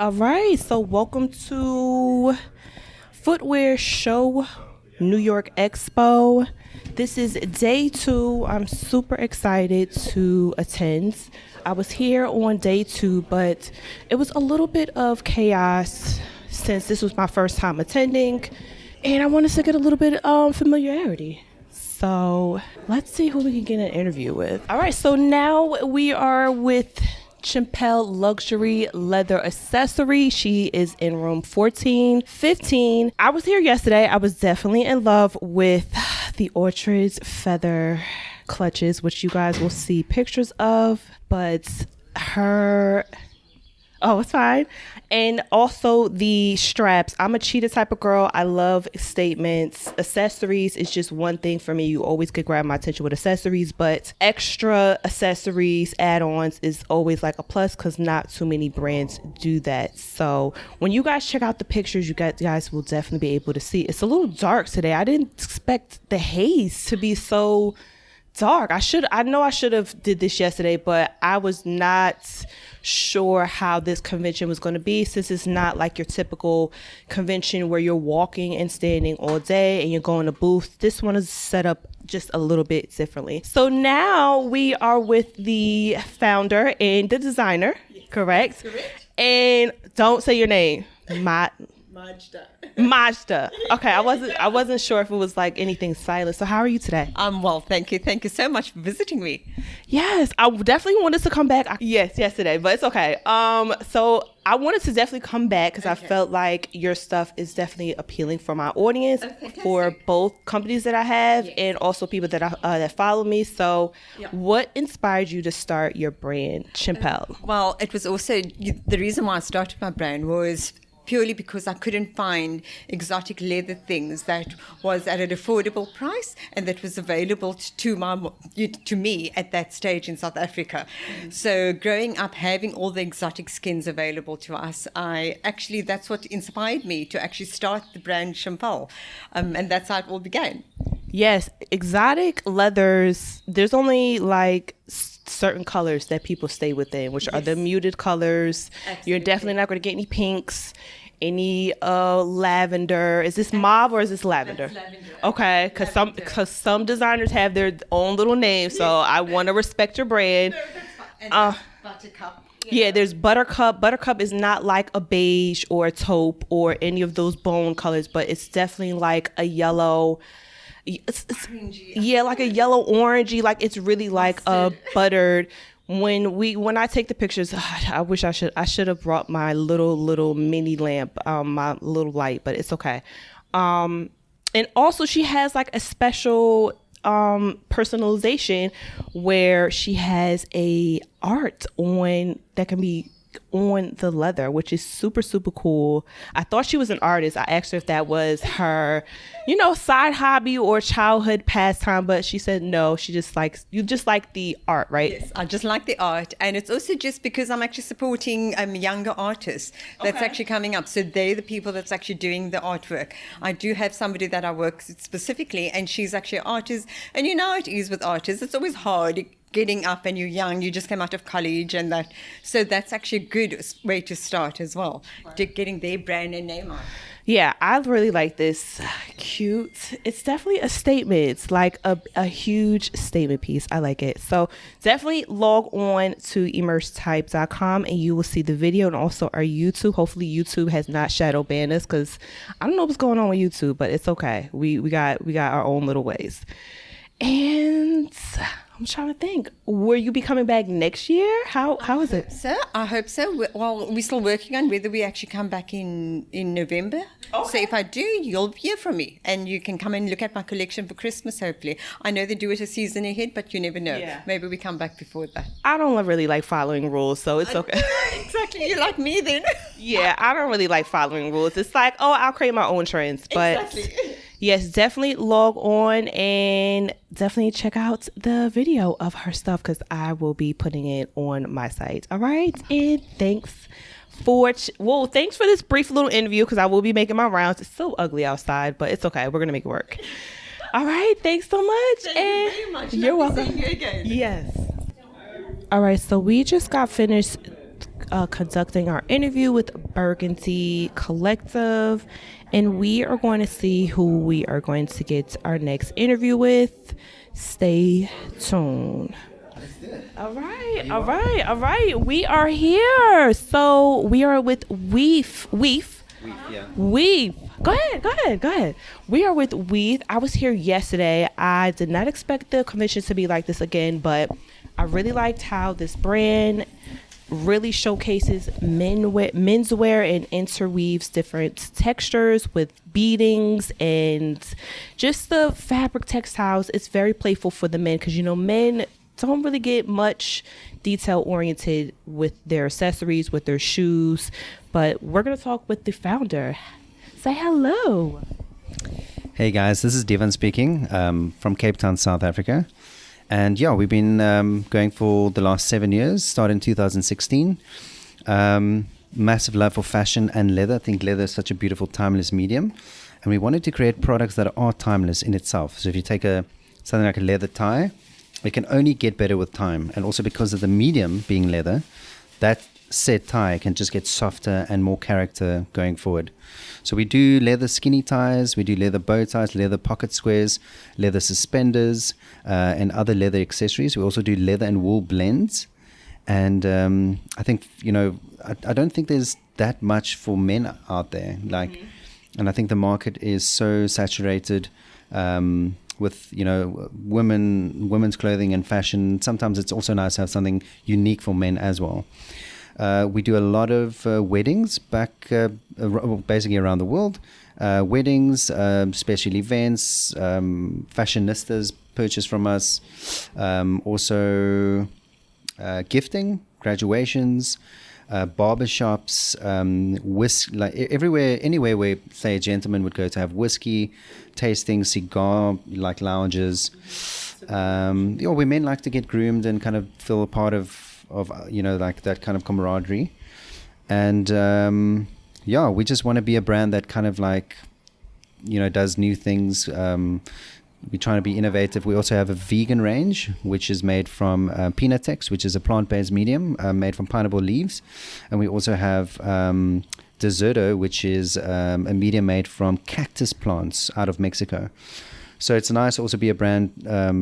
All right, so welcome to Footwear Show New York Expo. This is day 2. I'm super excited to attend. I was here on day 2, but it was a little bit of chaos since this was my first time attending, and I wanted to get a little bit of familiarity. So let's see who we can get an interview with. All right, so now we are with Chimpel Luxury Leather Accessory. She is in room 1415. I was here yesterday. I was definitely in love with the Orchard's feather clutches, which you guys will see pictures of, but it's fine. And also the straps. I'm a cheetah type of girl. I love statements. Accessories is just one thing for me. You always could grab my attention with accessories, but extra accessories, add-ons is always like a plus because not too many brands do that. So when you guys check out the pictures, you guys will definitely be able to see. It's a little dark today. I didn't expect the haze to be so dark. I know I should have did this yesterday, but I was not sure how this convention was going to be, since it's not like your typical convention where you're walking and standing all day and you're going to booths. This one is set up just a little bit differently. So now we are with the founder and the designer, correct? And don't say your name. Majda. Okay, I wasn't sure if it was like anything silent. So how are you today? Well, thank you. Thank you so much for visiting me. Yes, I definitely wanted to come back. Yesterday, but it's okay. So I wanted to definitely come back because I felt like your stuff is definitely appealing for my audience, for both companies that I have and also people that that follow me. So what inspired you to start your brand, Chimpel? Well, it was also the reason why I started my brand was purely because I couldn't find exotic leather things that was at an affordable price and that was available to me at that stage in South Africa. So growing up, having all the exotic skins available to us, that's what inspired me to actually start the brand Chimpel, and that's how it all began. Yes, exotic leathers, there's only like certain colors that people stay within, which are the muted colors. Absolutely. You're definitely not going to get any pinks, any lavender. Is this mauve or is this lavender? That's lavender. Okay, because some designers have their own little name, so I want to respect your brand. No, that's fine. And buttercup. Yeah, there's buttercup. Buttercup is not like a beige or a taupe or any of those bone colors, but it's definitely like a yellow. It's like a yellow orangey, like it's really like a buttered. When I take the pictures, I wish I should have brought my little mini lamp, my little light, but it's okay. And also she has like a special personalization where she has a art on that can be on the leather, which is super, super cool. I thought she was an artist. I asked her if that was her, side hobby or childhood pastime, but she said no. She just likes, you just like the art, right? Yes, I just like the art. And it's also just because I'm actually supporting younger artists that's actually coming up. So they're the people that's actually doing the artwork. I do have somebody that I work specifically, and she's actually an artist. And you know it is with artists. It's always hard getting up, and you're young, you just came out of college and that. So that's actually a good way to start as well, getting their brand and name on. Yeah, I really like this. Cute. It's definitely a statement. It's like a huge statement piece. I like it. So definitely log on to emergetype.com and you will see the video, and also our YouTube. Hopefully YouTube has not shadow banned us, because I don't know what's going on with YouTube, but it's okay. We got our own little ways. And I'm trying to think. Will you be coming back next year? How is it? I hope so. Well, we're still working on whether we actually come back in November. Okay. So if I do, you'll hear from me, and you can come and look at my collection for Christmas, hopefully. I know they do it a season ahead, but you never know. Yeah. Maybe we come back before that. I don't really like following rules, so it's okay. Exactly. You like me then. Yeah, I don't really like following rules. It's like, I'll create my own trends. But exactly. Yes, definitely log on and definitely check out the video of her stuff, because I will be putting it on my site. All right. And thanks for this brief little interview, because I will be making my rounds. It's so ugly outside, but it's okay. We're going to make it work. All right. Thanks so much. Thank you very much. You're welcome. Seeing you again. Yes. All right. So we just got finished conducting our interview with Burgundy Collective, and we are going to see who we are going to get our next interview with. Stay tuned. All right. We are here. So we are with weef. Weef. Go ahead. We are with weef. I was here yesterday. I did not expect the convention to be like this again, but I really liked how this brand really showcases menswear and interweaves different textures with beadings and just the fabric textiles. It's very playful for the men because, men don't really get much detail oriented with their accessories, with their shoes. But we're going to talk with the founder. Say hello. Hey guys, this is Devon speaking from Cape Town, South Africa. And yeah, we've been going for the last 7 years, started in 2016. Massive love for fashion and leather. I think leather is such a beautiful, timeless medium. And we wanted to create products that are timeless in itself. So if you take something like a leather tie, it can only get better with time. And also because of the medium being leather, that set tie can just get softer and more character going forward. So we do leather skinny ties, we do leather bow ties, leather pocket squares, leather suspenders, and other leather accessories. We also do leather and wool blends. And I think, I don't think there's that much for men out there. And I think the market is so saturated with, women's clothing and fashion. Sometimes it's also nice to have something unique for men as well. We do a lot of weddings basically around the world. Weddings, special events, fashionistas purchase from us. Also gifting, graduations, barbershops, everywhere, anywhere where, say, a gentleman would go to have whiskey, tasting, cigar, lounges. We men like to get groomed and kind of feel a part of that kind of camaraderie. And we just want to be a brand that kind of does new things. We're trying to be innovative. We also have a vegan range, which is made from Peanutex, which is a plant-based medium made from pineapple leaves. And we also have Deserto, which is a medium made from cactus plants out of Mexico. So it's nice to also be a brand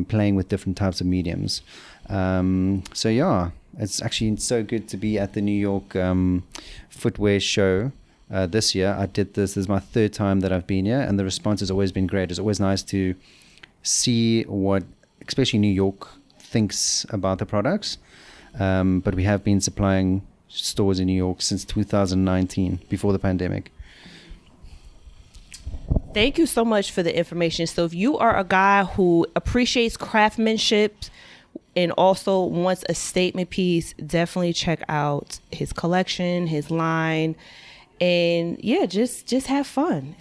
playing with different types of mediums. It's actually so good to be at the New York Footwear show this year. I did this. This is my third time that I've been here, and the response has always been great. It's always nice to see what, especially New York, thinks about the products. But we have been supplying stores in New York since 2019, before the pandemic. Thank you so much for the information. So if you are a guy who appreciates craftsmanship and also wants a statement piece, definitely check out his collection, his line, and just have fun.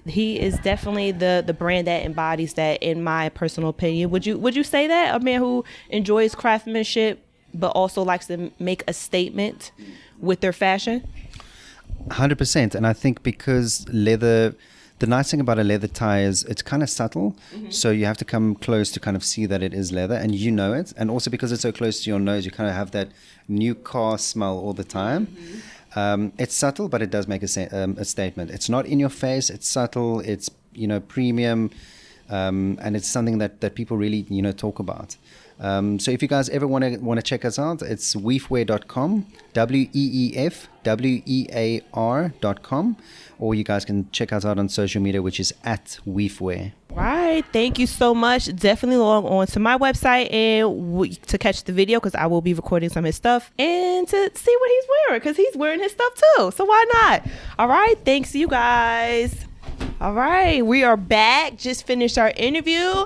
He is definitely the brand that embodies that, in my personal opinion. Would you say that? A man who enjoys craftsmanship but also likes to make a statement with their fashion? 100%. And I think because leather, the nice thing about a leather tie is it's kind of subtle. Mm-hmm. So you have to come close to kind of see that it is leather, and it. And also because it's so close to your nose, you kind of have that new car smell all the time. Mm-hmm. It's subtle, but it does make a statement. It's not in your face. It's subtle. It's, premium. And it's something that people really, talk about. So if you guys ever want to check us out, it's weefwear.com, weefwear.com, or you guys can check us out on social media, which is @weefwear. Right. Thank you so much. Definitely log on to my website and to catch the video, because I will be recording some of his stuff, and to see what he's wearing, because he's wearing his stuff too. So why not? All right. Thanks, you guys. All right. We are back. Just finished our interview.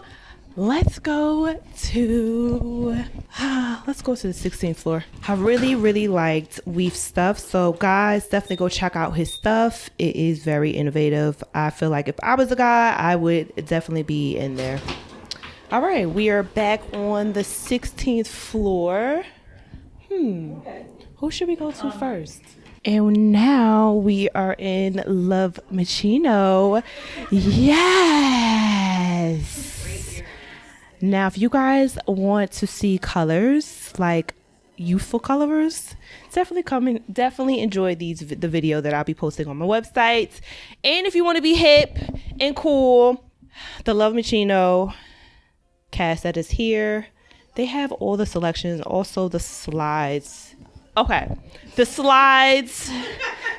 Let's go to the 16th floor. I really, really liked Weef's stuff. So guys, definitely go check out his stuff. It is very innovative. I feel like if I was a guy, I would definitely be in there. All right, we are back on the 16th floor. Who should we go to first? And now we are in Love Moschino. Yes. Now, if you guys want to see colors, like youthful colors, definitely enjoy the video that I'll be posting on my website. And if you want to be hip and cool, the Love Moschino cast that is here, they have all the selections, also the slides. Okay, the slides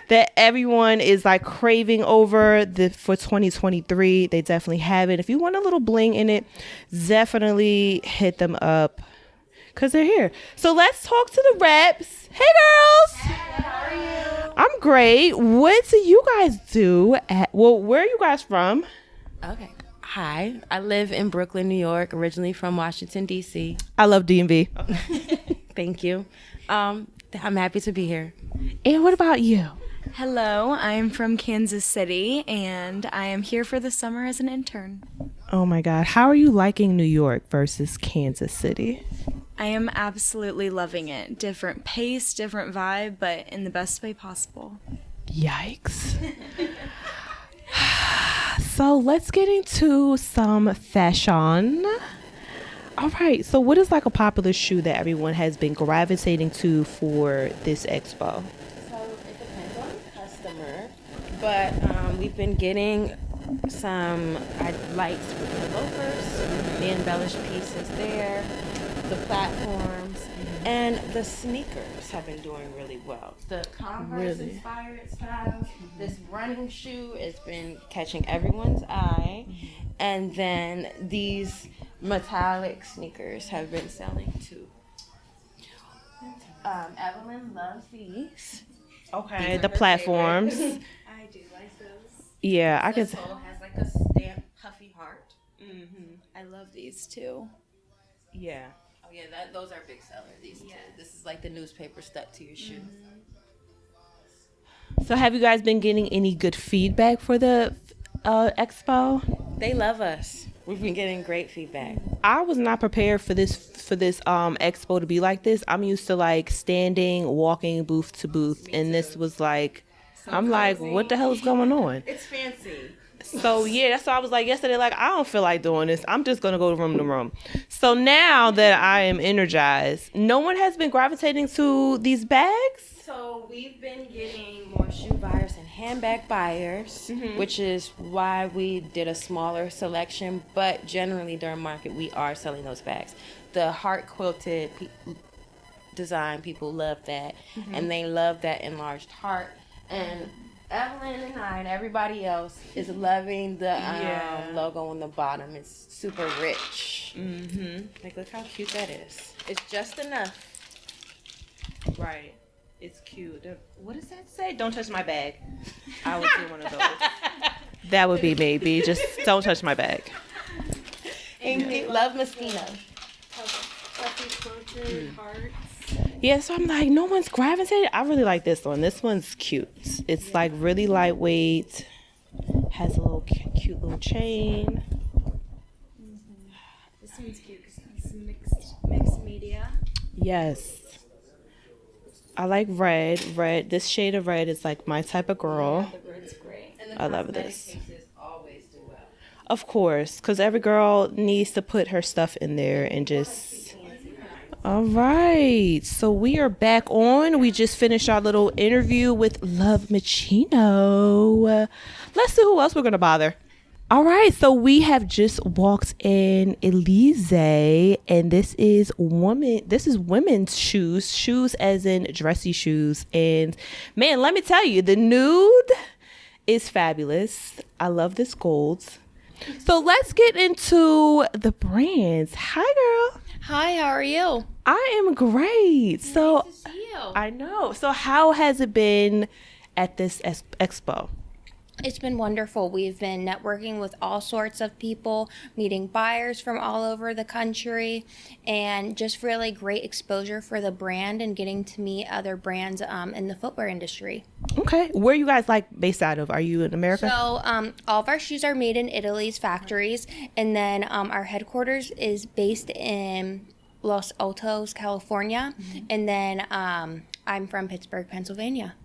that everyone is like craving over for 2023, they definitely have it. If you want a little bling in it, definitely hit them up because they're here. So let's talk to the reps. Hey girls. Hey, how are you? I'm great. What do you guys do where are you guys from? Okay. Hi, I live in Brooklyn, New York, originally from Washington, D.C. I love DMV. Thank you. I'm happy to be here. And what about you? Hello, I'm from Kansas City, and I am here for the summer as an intern. Oh my God. How are you liking New York versus Kansas City? I am absolutely loving it. Different pace, different vibe, but in the best way possible. Yikes. So let's get into some fashion. All right. So what is like a popular shoe that everyone has been gravitating to for this expo? So it depends on the customer, but we've been getting some lights with the loafers, the embellished pieces there, the platforms, and the sneakers have been doing really well. The Converse inspired style, this running shoe has been catching everyone's eye, and then these metallic sneakers have been selling too. Evelyn loves these. Okay. These are The her platforms. favorites. I do like those. Yeah, I The could. sole has like a stamped puffy heart. I love these too. Yeah. Oh yeah, those are big sellers. These two. This is like the newspaper stuck to your shoe. So have you guys been getting any good feedback for the expo? They love us. We've been getting great feedback. I was not prepared for this expo to be like this. I'm used to like standing, walking booth to booth, and this was like, I'm like, what the hell is going on? It's fancy. So yeah, that's why I was like yesterday, like I don't feel like doing this. I'm just gonna go room to room. So now that I am energized, no one has been gravitating to these bags. So we've been getting more shoe buyers and handbag buyers, which is why we did a smaller selection. But generally during market, we are selling those bags. The heart quilted design, people love that, and they love that enlarged heart. And Evelyn and I and everybody else is loving the logo on the bottom. It's super rich. Like, look how cute that is. It's just enough. Right. It's cute. What does that say? Don't touch my bag. I would do one of those. That would be maybe. Just don't touch my bag. And love moschino. Yeah, so I'm like, no one's gravitated. I really like this one. This one's cute. It's like really lightweight. Has a little cute little chain. This one's cute because it's mixed media. Yes. I like red. Red. This shade of red is like my type of girl. The red's great. I love this. Cases always do well. Of course, because every girl needs to put her stuff in there and just... All right. So we are back on. We just finished our little interview with Love Moschino. Let's see who else we're going to bother. All right. So we have just walked in Elizee, and this is women's shoes as in dressy shoes. And man, let me tell you, the nude is fabulous. I love this gold. So let's get into the brands. Hi, girl. Hi, how are you? I am great. So Nice to see you. I know. So how has it been at this expo? It's been wonderful. We've been networking with all sorts of people, meeting buyers from all over the country, and just really great exposure for the brand and getting to meet other brands in the footwear industry. Okay. Where are you guys like based out of? Are you in America? So all of our shoes are made in Italy's factories, and then our headquarters is based in Los Altos, California, and then I'm from Pittsburgh, Pennsylvania.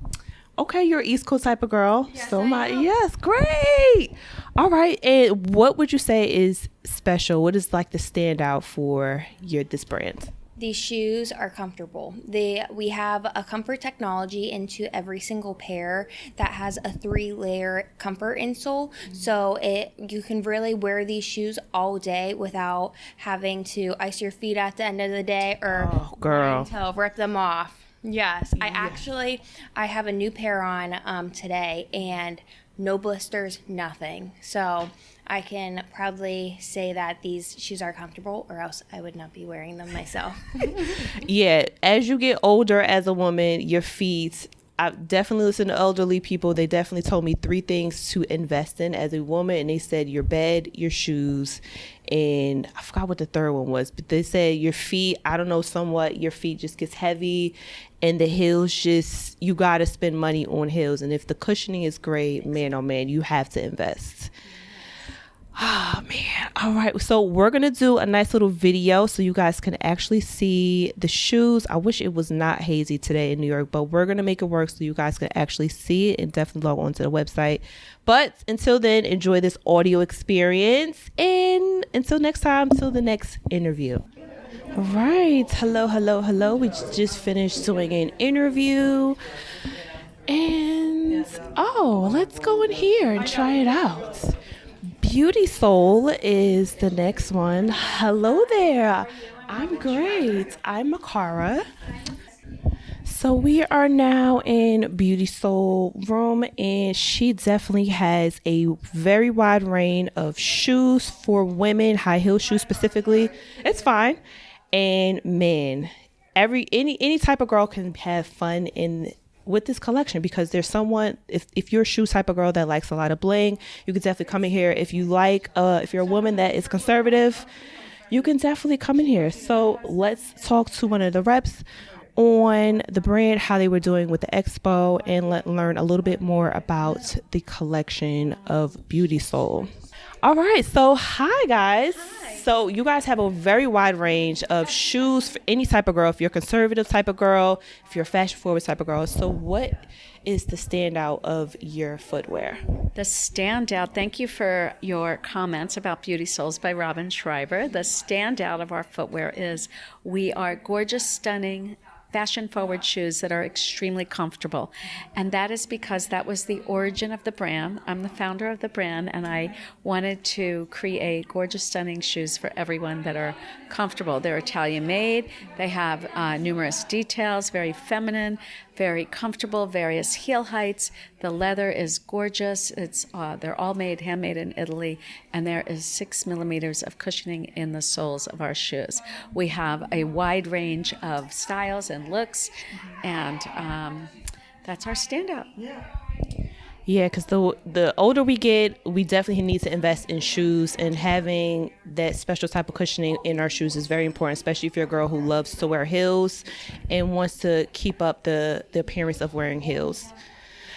Okay, you're an East Coast type of girl. Yes, great. All right. And what would you say is special? What is like the standout for this brand? These shoes are comfortable. We have a comfort technology into every single pair that has a 3-layer comfort insole. So you can really wear these shoes all day without having to ice your feet at the end of the day or rip them off. Yes, I have a new pair on today, and no blisters, nothing. So I can proudly say that these shoes are comfortable, or else I would not be wearing them myself. Yeah, as you get older as a woman, your feet, I definitely listen to elderly people. They definitely told me 3 things to invest in as a woman, and they said your bed, your shoes, and I forgot what the third one was, but they said your feet, I don't know, somewhat your feet just gets heavy, and the heels just, you got to spend money on heels. And if the cushioning is great, man, oh man, you have to invest. Oh man. All right, so we're gonna do a nice little video so you guys can actually see the shoes. I wish it was not hazy today in New York, but we're gonna make it work so you guys can actually see it, and definitely log on to the website. But until then, enjoy this audio experience, and until next time, till the next interview. All right, hello. We just finished doing an interview, and let's go in here and try it out. Beautiisoles is the next one. Hello there. I'm great. I'm Mikara. So we are now in Beautiisoles room, and she definitely has a very wide range of shoes for women, high heel shoes specifically. It's fine. And men, any type of girl can have fun with this collection, because there's someone, if you're a shoe type of girl that likes a lot of bling, you can definitely come in here. If you like, if you're a woman that is conservative, you can definitely come in here. So let's talk to one of the reps on the brand, how they were doing with the expo, and learn a little bit more about the collection of Beautiisoles. All right, so hi guys. Hi. So you guys have a very wide range of shoes for any type of girl. If you're a conservative type of girl, if you're a fashion forward type of girl. So what is the standout of your footwear? The standout, thank you for your comments about Beautiisoles by Robin Schreiber. The standout of our footwear is we are gorgeous, stunning, fashion-forward shoes that are extremely comfortable. And that is because that was the origin of the brand. I'm the founder of the brand, and I wanted to create gorgeous, stunning shoes for everyone that are comfortable. They're Italian-made. They have numerous details, very feminine, very comfortable, various heel heights. The leather is gorgeous. They're all handmade in Italy, and there is 6 millimeters of cushioning in the soles of our shoes. We have a wide range of styles and looks, and that's our standout. Yeah, because the older we get, we definitely need to invest in shoes, and having that special type of cushioning in our shoes is very important, especially if you're a girl who loves to wear heels and wants to keep up the appearance of wearing heels.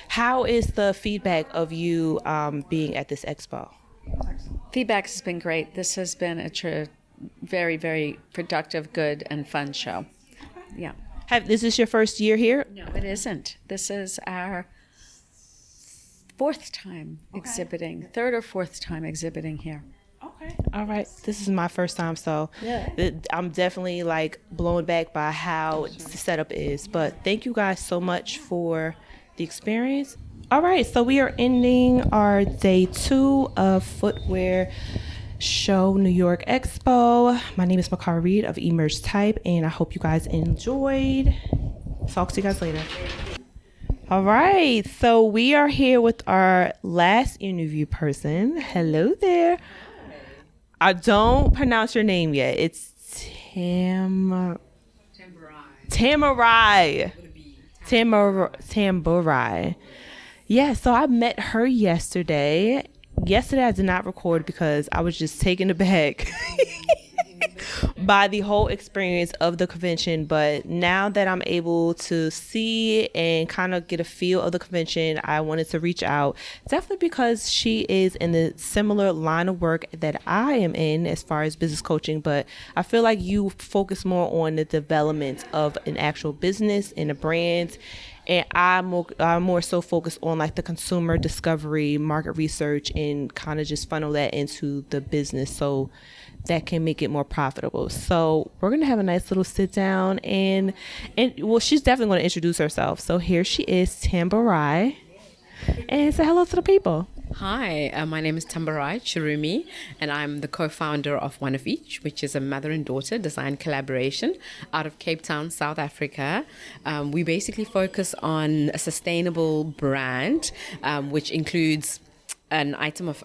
How is the feedback of you being at this expo? Feedback has been great. This has been a very, very productive, good, and fun show. Yeah. This is your first year here? No, it isn't. This is our 4th time exhibiting, 3rd or 4th time exhibiting here. Okay. All right. This is my first time, so I'm definitely blown back by how the setup is. But thank you guys so much for the experience. All right. So we are ending our day 2 of Footwear Show New York Expo. My name is Mikara Reid of Emergetype, and I hope you guys enjoyed. Talk to you guys later. All right, so we are here with our last interview person. Hello there. I don't pronounce your name yet. It's Tamburai. Yeah, so I met her yesterday. Yesterday I did not record because I was just taken aback by the whole experience of the convention. But now that I'm able to see and kind of get a feel of the convention, I wanted to reach out, definitely because she is in the similar line of work that I am in as far as business coaching. But I feel like you focus more on the development of an actual business and a brand, and I'm more so focused on the consumer discovery, market research, and kind of just funnel that into the business so that can make it more profitable. So we're going to have a nice little sit down and well, she's definitely going to introduce herself. So here she is, Tambarai, and say hello to the people. Hi, my name is Tambarai Chirumi, and I'm the co-founder of One of Each, which is a mother and daughter design collaboration out of Cape Town, South Africa. We basically focus on a sustainable brand, which includes an item of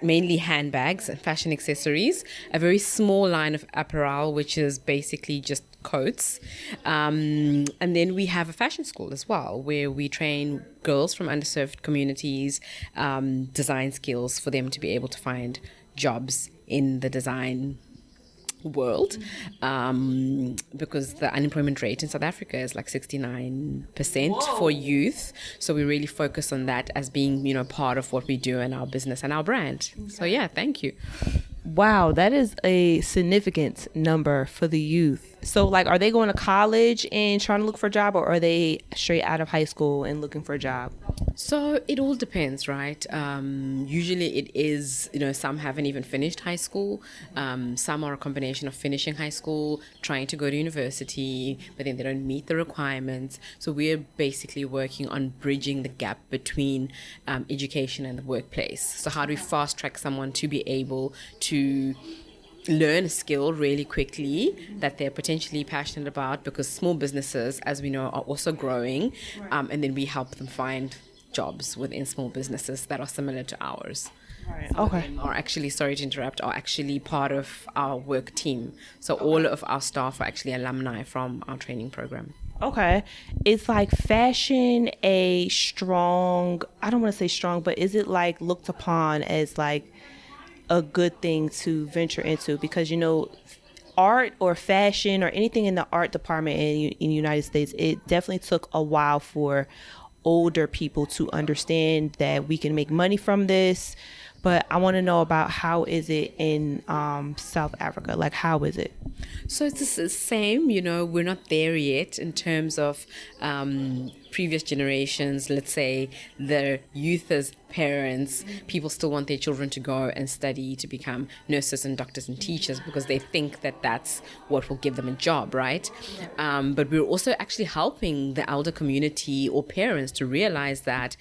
mainly handbags and fashion accessories, a very small line of apparel, which is basically just coats. And then we have a fashion school as well, where we train girls from underserved communities, design skills for them to be able to find jobs in the design world, because the unemployment rate in South Africa is like 69% for youth. So we really focus on that as being, part of what we do in our business and our brand. Okay. So yeah, thank you. Wow, that is a significant number for the youth. So like, are they going to college and trying to look for a job, or are they straight out of high school and looking for a job? So it all depends, right? Usually it is, some haven't even finished high school. Some are a combination of finishing high school, trying to go to university, but then they don't meet the requirements. So we're basically working on bridging the gap between education and the workplace. So how do we fast track someone to be able to learn a skill really quickly that they're potentially passionate about, because small businesses, as we know, are also growing, and then we help them find jobs within small businesses that are similar to ours. Right. Okay. Are actually, sorry to interrupt, are actually part of our work team. So all of our staff are actually alumni from our training program. Okay. It's like fashion a strong, I don't want to say strong, but is it like looked upon as like a good thing to venture into? Because art or fashion or anything in the art department in the United States, it definitely took a while for older people to understand that we can make money from this. But I want to know about how is it in South Africa? Like, how is it? So it's the same, we're not there yet in terms of previous generations. Let's say the youth as parents, people still want their children to go and study to become nurses and doctors and teachers, because they think that that's what will give them a job, right? But we're also actually helping the elder community or parents to realize that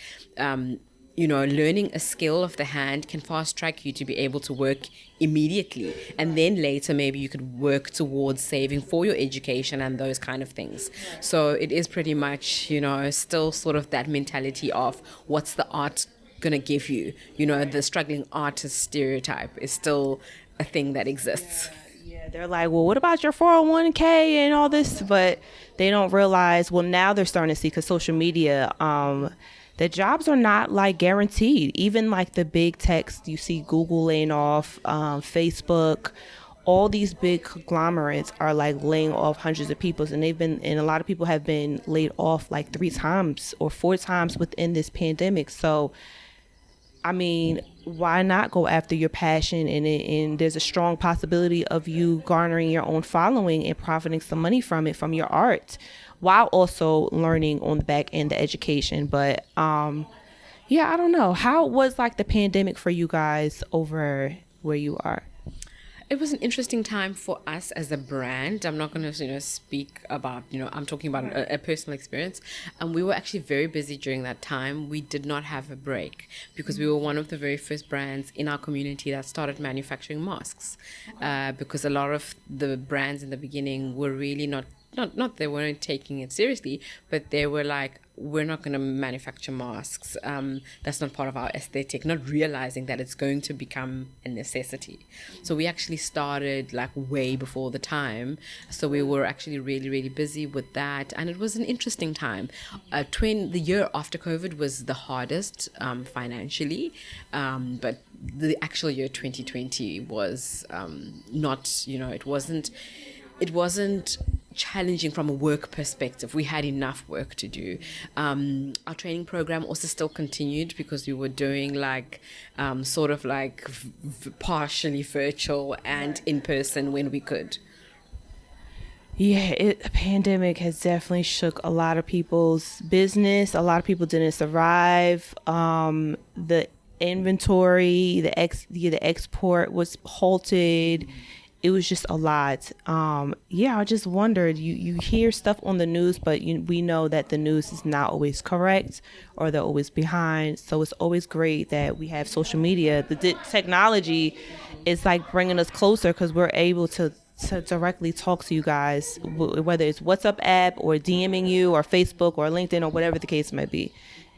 learning a skill of the hand can fast track you to be able to work immediately. And then later, maybe you could work towards saving for your education and those kind of things. So it is pretty much, still sort of that mentality of what's the art going to give you? The struggling artist stereotype is still a thing that exists. Yeah, they're like, well, what about your 401k and all this? But they don't realize, well, now they're starting to see, because social media, the jobs are not like guaranteed. Even like the big techs, you see Google laying off, Facebook, all these big conglomerates are like laying off hundreds of people, and a lot of people have been laid off like 3 times or 4 times within this pandemic. So, I mean, why not go after your passion? And there's a strong possibility of you garnering your own following and profiting some money from it, from your art, while also learning on the back end, the education. But I don't know. How was like the pandemic for you guys over where you are? It was an interesting time for us as a brand. I'm not going to, speak about, I'm talking about a personal experience. And we were actually very busy during that time. We did not have a break, because we were one of the very first brands in our community that started manufacturing masks. Because a lot of the brands in the beginning were really not they weren't taking it seriously, but they were like, we're not going to manufacture masks. That's not part of our aesthetic, not realizing that it's going to become a necessity. So we actually started like way before the time. So we were actually really, really busy with that. And it was an interesting time. The year after COVID was the hardest financially, but the actual year 2020 was not, it wasn't challenging from a work perspective. We had enough work to do. Our training program also still continued, because we were doing like sort of like partially virtual and in person when we could. Yeah, the pandemic has definitely shook a lot of people's business. A lot of people didn't survive. The inventory, the export was halted. it was just a lot. I just wondered, you hear stuff on the news, but we know that the news is not always correct, or they're always behind. So it's always great that we have social media. The technology is like bringing us closer, because we're able to directly talk to you guys, whether it's WhatsApp app or DMing you or Facebook or LinkedIn or whatever the case might be.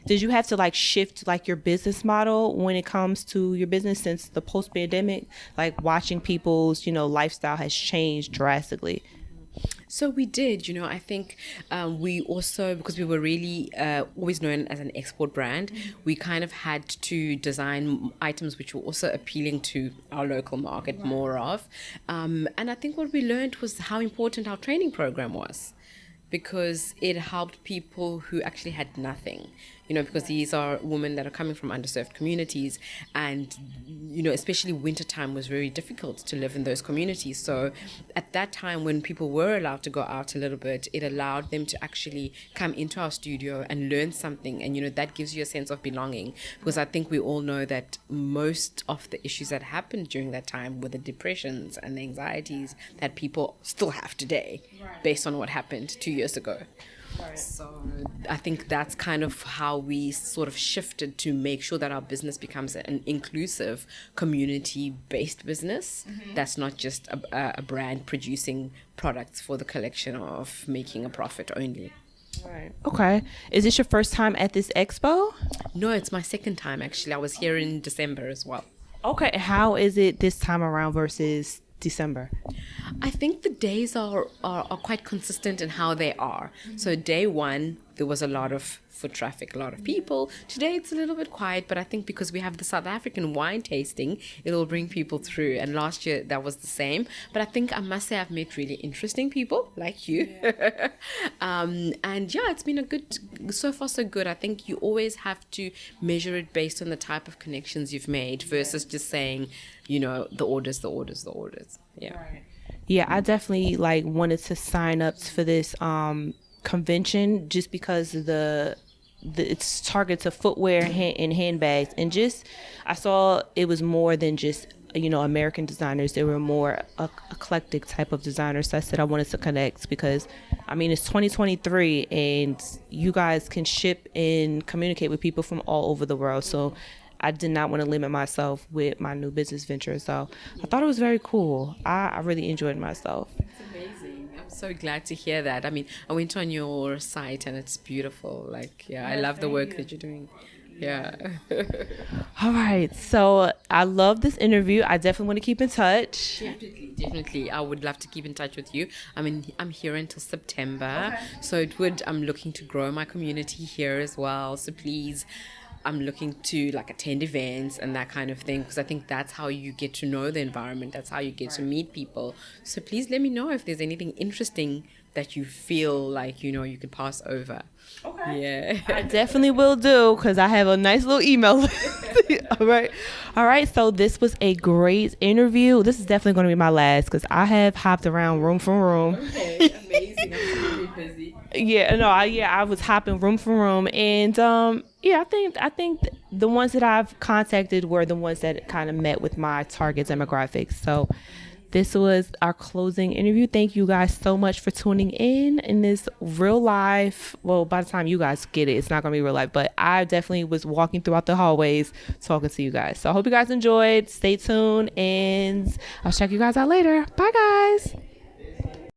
Did you have to like shift like your business model when it comes to your business since the post-pandemic, like watching people's, lifestyle has changed drastically? So we did, I think we also, because we were really always known as an export brand, we kind of had to design items which were also appealing to our local market more of. And I think what we learned was how important our training program was, because it helped people who actually had nothing, because these are women that are coming from underserved communities, and, especially wintertime was very difficult to live in those communities. So at that time, when people were allowed to go out a little bit, it allowed them to actually come into our studio and learn something. And, that gives you a sense of belonging, because I think we all know that most of the issues that happened during that time were the depressions and the anxieties that people still have today, based on what happened 2 years ago. So I think that's kind of how we sort of shifted to make sure that our business becomes an inclusive, community-based business. That's not just a brand producing products for the collection of making a profit only. Right. Okay. Is this your first time at this expo? No, it's my second time actually. I was here in December as well. Okay. How is it this time around versus December? I think the days are quite consistent in how they are. So day one, there was a lot of foot traffic, a lot of people. Today it's a little bit quiet, but I think because we have the South African wine tasting, it'll bring people through. And last year that was the same. But I think I must say I've met really interesting people like you. And yeah, it's been so far so good. I think you always have to measure it based on the type of connections you've made versus just saying, the orders. Yeah. Right. Yeah, I definitely wanted to sign up for this convention just because it's targeted to footwear and handbags, and just I saw it was more than just American designers. There were more eclectic type of designers. So I said I wanted to connect because it's 2023 and you guys can ship and communicate with people from all over the world. So I did not want to limit myself with my new business venture. So I thought it was very cool. I really enjoyed myself. It's amazing. I'm so glad to hear that. I went on your site and it's beautiful. I love the work that you're doing. Yeah. All right. So I love this interview. I definitely want to keep in touch. Definitely. I would love to keep in touch with you. I'm here until September. Okay. So I'm looking to grow my community here as well. So please, I'm looking to attend events and that kind of thing, because I think that's how you get to know the environment. That's how you get to meet people. So please let me know if there's anything interesting that you feel like, you could pass over. Okay. Yeah. I definitely will do, because I have a nice little email list. All right. So this was a great interview. This is definitely going to be my last, because I have hopped around room for room. Okay. Amazing. I'm really busy. I was hopping room for room, and I think the ones that I've contacted were the ones that kind of met with my target demographics. So this was our closing interview. Thank you guys so much for tuning in this real life. Well, by the time you guys get it, it's not going to be real life, but I definitely was walking throughout the hallways talking to you guys. So I hope you guys enjoyed. Stay tuned, and I'll check you guys out later. Bye, guys.